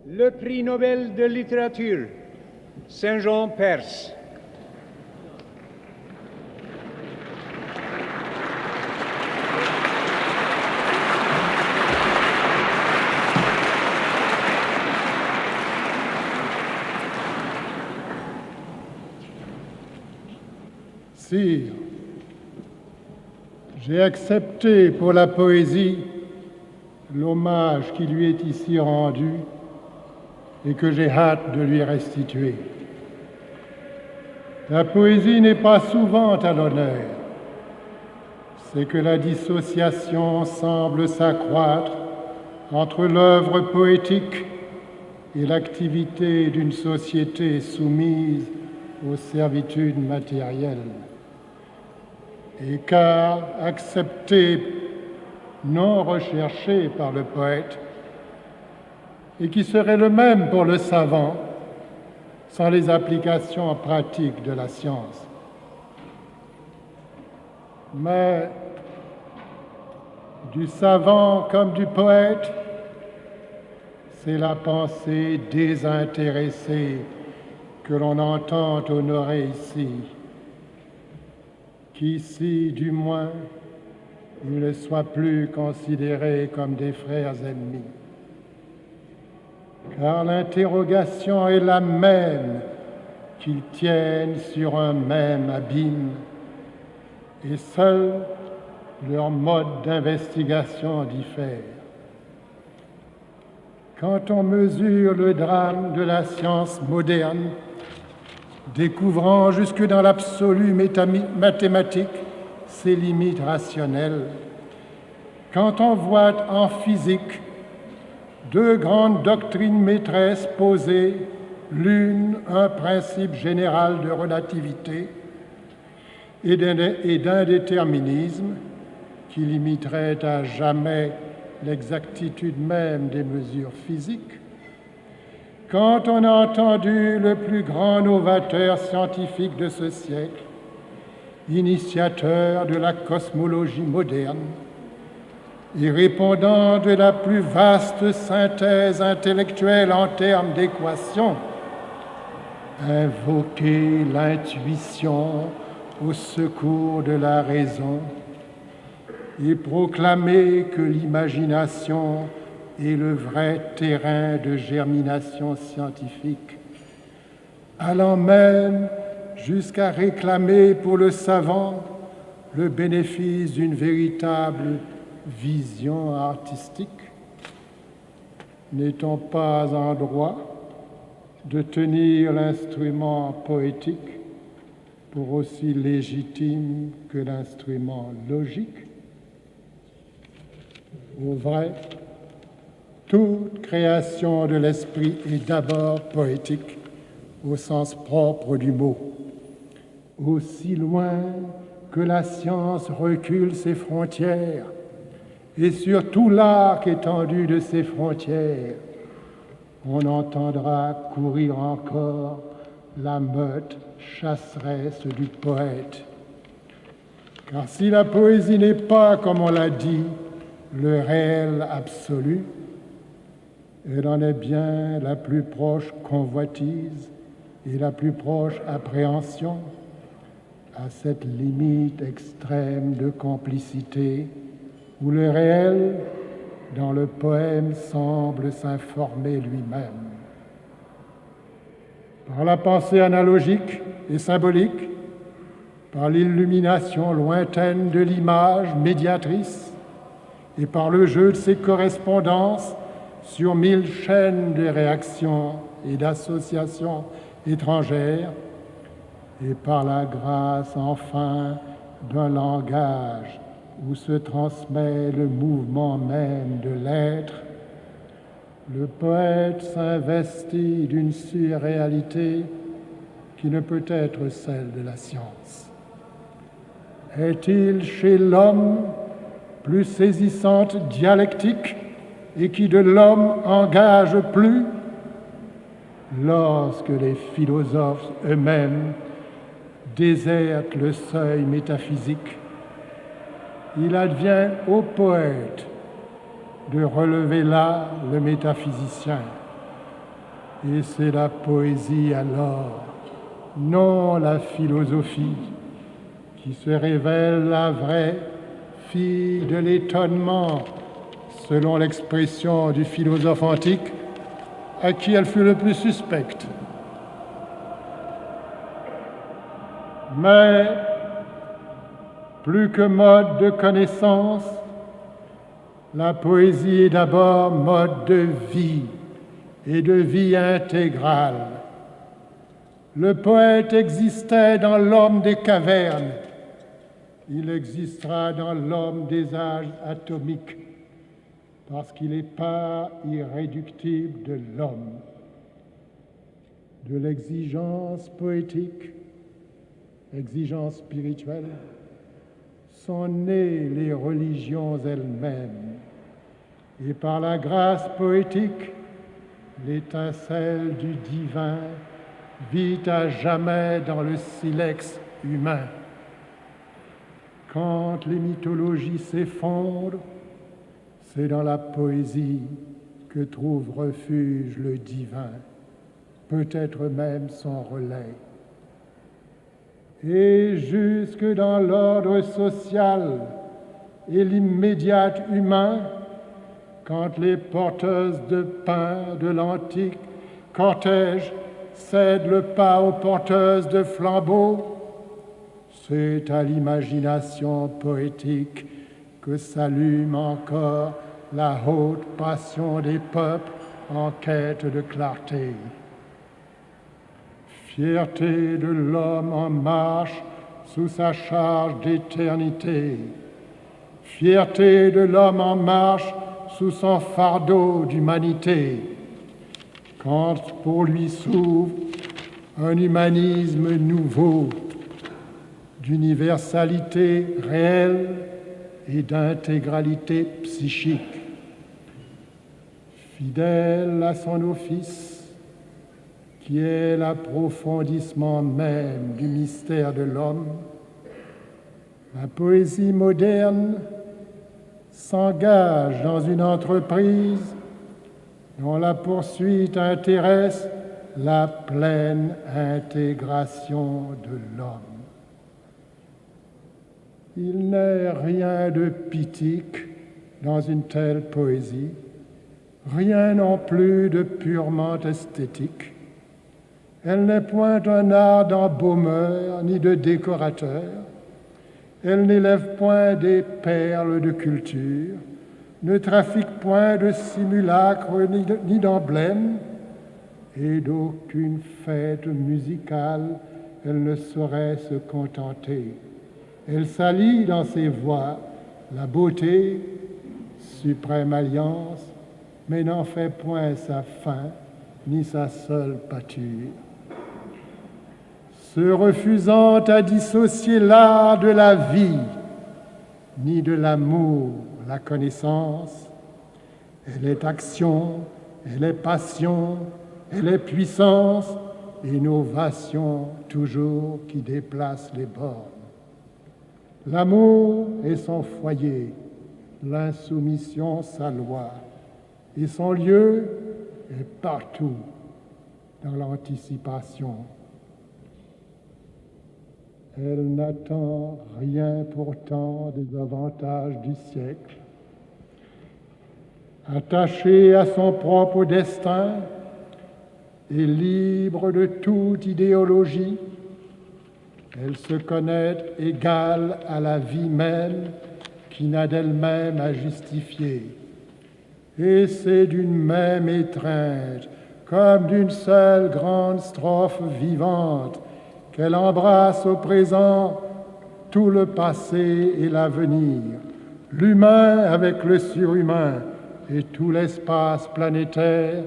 Le prix Nobel de littérature, Saint-Jean Perse. Sire, j'ai accepté pour la poésie l'hommage qui lui est ici rendu et que j'ai hâte de lui restituer. La poésie n'est pas souvent à l'honneur. C'est que la dissociation semble s'accroître entre l'œuvre poétique et l'activité d'une société soumise aux servitudes matérielles. Et car accepté, non recherché par le poète, et qui serait le même pour le savant sans les applications pratiques de la science. Mais du savant comme du poète, c'est la pensée désintéressée que l'on entend honorer ici, qu'ici, du moins, ils ne soient plus considérés comme des frères ennemis. Car l'interrogation est la même, qu'ils tiennent sur un même abîme, et seul leur mode d'investigation diffère. Quand on mesure le drame de la science moderne, découvrant jusque dans l'absolu mathématique ses limites rationnelles, quand on voit en physique deux grandes doctrines maîtresses poser, l'une un principe général de relativité et d'indéterminisme qui limiterait à jamais l'exactitude même des mesures physiques, quand on a entendu le plus grand novateur scientifique de ce siècle, initiateur de la cosmologie moderne, et répondant de la plus vaste synthèse intellectuelle en termes d'équations, invoquer l'intuition au secours de la raison et proclamer que l'imagination est le vrai terrain de germination scientifique, allant même jusqu'à réclamer pour le savant le bénéfice d'une véritable vision artistique. N'est-on pas en droit de tenir l'instrument poétique pour aussi légitime que l'instrument logique? Au vrai, toute création de l'esprit est d'abord poétique au sens propre du mot. Aussi loin que la science recule ses frontières, et sur tout l'arc étendu de ses frontières, on entendra courir encore la meute chasseresse du poète. Car si la poésie n'est pas, comme on l'a dit, le réel absolu, elle en est bien la plus proche convoitise et la plus proche appréhension, à cette limite extrême de complicité où le réel, dans le poème, semble s'informer lui-même. Par la pensée analogique et symbolique, par l'illumination lointaine de l'image médiatrice et par le jeu de ses correspondances sur 1000 chaînes de réactions et d'associations étrangères, et par la grâce enfin d'un langage où se transmet le mouvement même de l'être, le poète s'investit d'une surréalité qui ne peut être celle de la science. Est-il chez l'homme plus saisissante dialectique et qui de l'homme engage plus? Lorsque les philosophes eux-mêmes désertent le seuil métaphysique, il advient au poète de relever là le métaphysicien, Et c'est la poésie alors, non la philosophie, qui se révèle la vraie fille de l'étonnement, selon l'expression du philosophe antique, à qui elle fut le plus suspecte. Mais, plus que mode de connaissance, la poésie est d'abord mode de vie et de vie intégrale. Le poète existait dans l'homme des cavernes, il existera dans l'homme des âges atomiques, parce qu'il est part irréductible de l'homme. De l'exigence poétique, exigence spirituelle, sont nées les religions elles-mêmes. Et par la grâce poétique, l'étincelle du divin vit à jamais dans le silex humain. Quand les mythologies s'effondrent, c'est dans la poésie que trouve refuge le divin, peut-être même son relais. Et jusque dans l'ordre social et l'immédiat humain, quand les porteuses de pain de l'antique cortège cèdent le pas aux porteuses de flambeaux, c'est à l'imagination poétique que s'allume encore la haute passion des peuples en quête de clarté. Fierté de l'homme en marche sous sa charge d'éternité. Fierté de l'homme en marche sous son fardeau d'humanité. Quand pour lui s'ouvre un humanisme nouveau, d'universalité réelle et d'intégralité psychique. Fidèle à son office, qui est l'approfondissement même du mystère de l'homme, la poésie moderne s'engage dans une entreprise dont la poursuite intéresse la pleine intégration de l'homme. Il n'est rien de pythique dans une telle poésie, rien non plus de purement esthétique. Elle n'est point un art d'embaumeur ni de décorateur. Elle n'élève point des perles de culture, ne trafique point de simulacres ni d'emblèmes, et d'aucune fête musicale elle ne saurait se contenter. Elle s'allie dans ses voix la beauté, suprême alliance, mais n'en fait point sa fin ni sa seule pâture. Se refusant à dissocier l'art de la vie, ni de l'amour, la connaissance, elle est action, elle est passion, elle est puissance, innovation toujours qui déplace les bornes. L'amour est son foyer, l'insoumission sa loi, et son lieu est partout dans l'anticipation. Elle n'attend rien pourtant des avantages du siècle. Attachée à son propre destin et libre de toute idéologie, elle se connaît égale à la vie même qui n'a d'elle-même à justifier. Et c'est d'une même étreinte, comme d'une seule grande strophe vivante, qu'elle embrasse au présent tout le passé et l'avenir, l'humain avec le surhumain et tout l'espace planétaire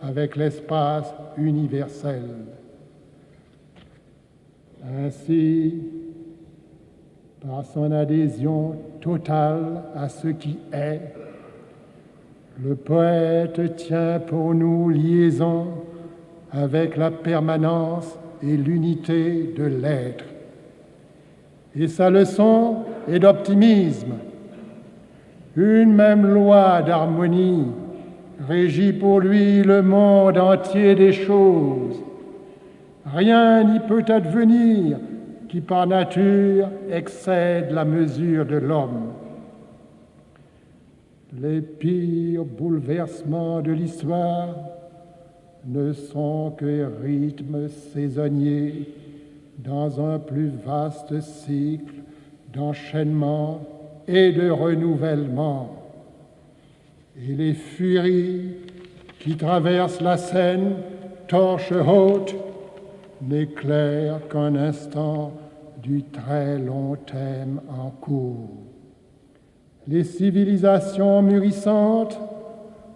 avec l'espace universel. Ainsi, par son adhésion totale à ce qui est, le poète tient pour nous liaison avec la permanence et l'unité de l'être. Et sa leçon est d'optimisme. Une même loi d'harmonie régit pour lui le monde entier des choses. Rien n'y peut advenir qui par nature excède la mesure de l'homme. Les pires bouleversements de l'histoire ne sont que rythmes saisonniers dans un plus vaste cycle d'enchaînement et de renouvellement. Et les furies qui traversent la scène, torche haute, n'éclairent qu'un instant du très long thème en cours. Les civilisations mûrissantes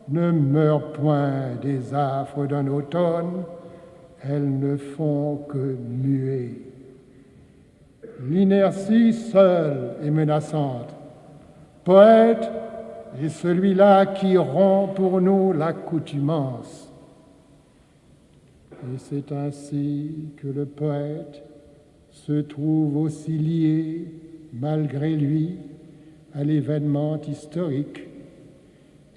ne meurent point des affres d'un automne, elles ne font que muer. L'inertie seule est menaçante. Poète est celui-là qui rompt pour nous l'accoutumance. Et c'est ainsi que le poète se trouve aussi lié, malgré lui, à l'événement historique.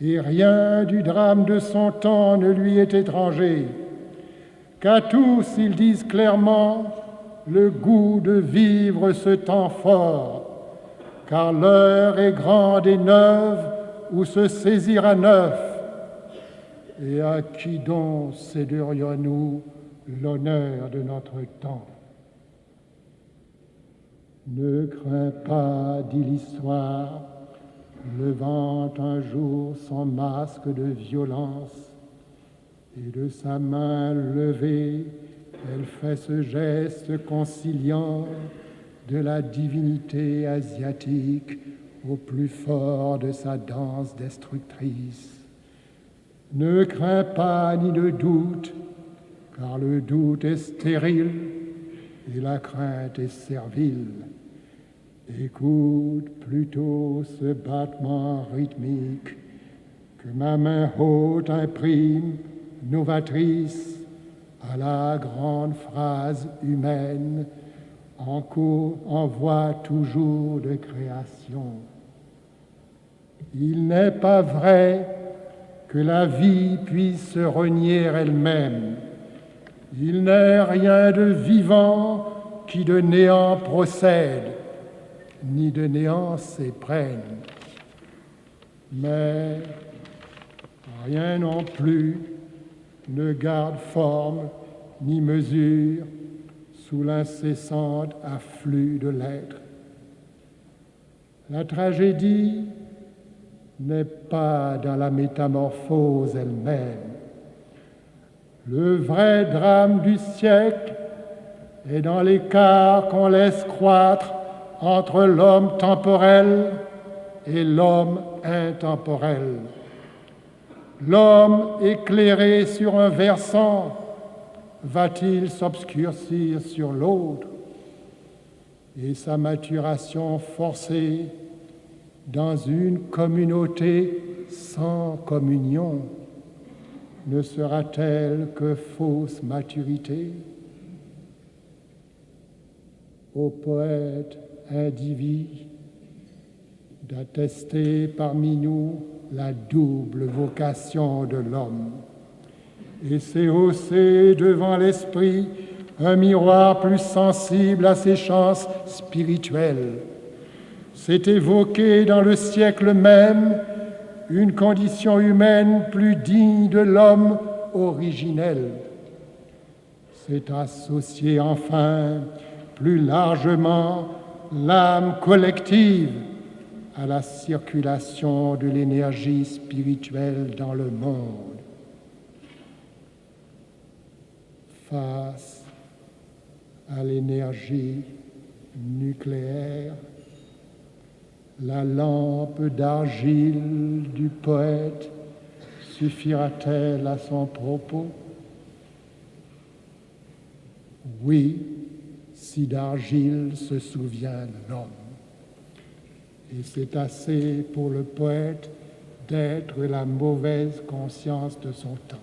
Et rien du drame de son temps ne lui est étranger, qu'à tous ils disent clairement le goût de vivre ce temps fort, car l'heure est grande et neuve où se saisir à neuf. Et à qui donc céderions-nous l'honneur de notre temps? Ne crains pas, dit l'histoire, levant un jour son masque de violence, et de sa main levée, elle fait ce geste conciliant de la divinité asiatique au plus fort de sa danse destructrice. Ne crains pas ni ne doute, car le doute est stérile et la crainte est servile. Écoute plutôt ce battement rythmique que ma main haute imprime, novatrice, à la grande phrase humaine en cours, en voie toujours de création. Il n'est pas vrai que la vie puisse se renier elle-même. Il n'est rien de vivant qui de néant procède, ni de néant s'éprenne. Mais rien non plus ne garde forme ni mesure sous l'incessant afflux de l'être. La tragédie n'est pas dans la métamorphose elle-même. Le vrai drame du siècle est dans l'écart qu'on laisse croître entre l'homme temporel et l'homme intemporel. L'homme éclairé sur un versant va-t-il s'obscurcir sur l'autre? Et sa maturation forcée dans une communauté sans communion ne sera-t-elle que fausse maturité? Ô poète indivis, d'attester parmi nous la double vocation de l'homme, et c'est hausser devant l'esprit un miroir plus sensible à ses chances spirituelles. C'est évoquer dans le siècle même une condition humaine plus digne de l'homme originel. C'est associer enfin plus largement l'âme collective à la circulation de l'énergie spirituelle dans le monde. Face à l'énergie nucléaire, la lampe d'argile du poète suffira-t-elle à son propos? Oui, si d'argile se souvient l'homme. Et c'est assez pour le poète d'être la mauvaise conscience de son temps.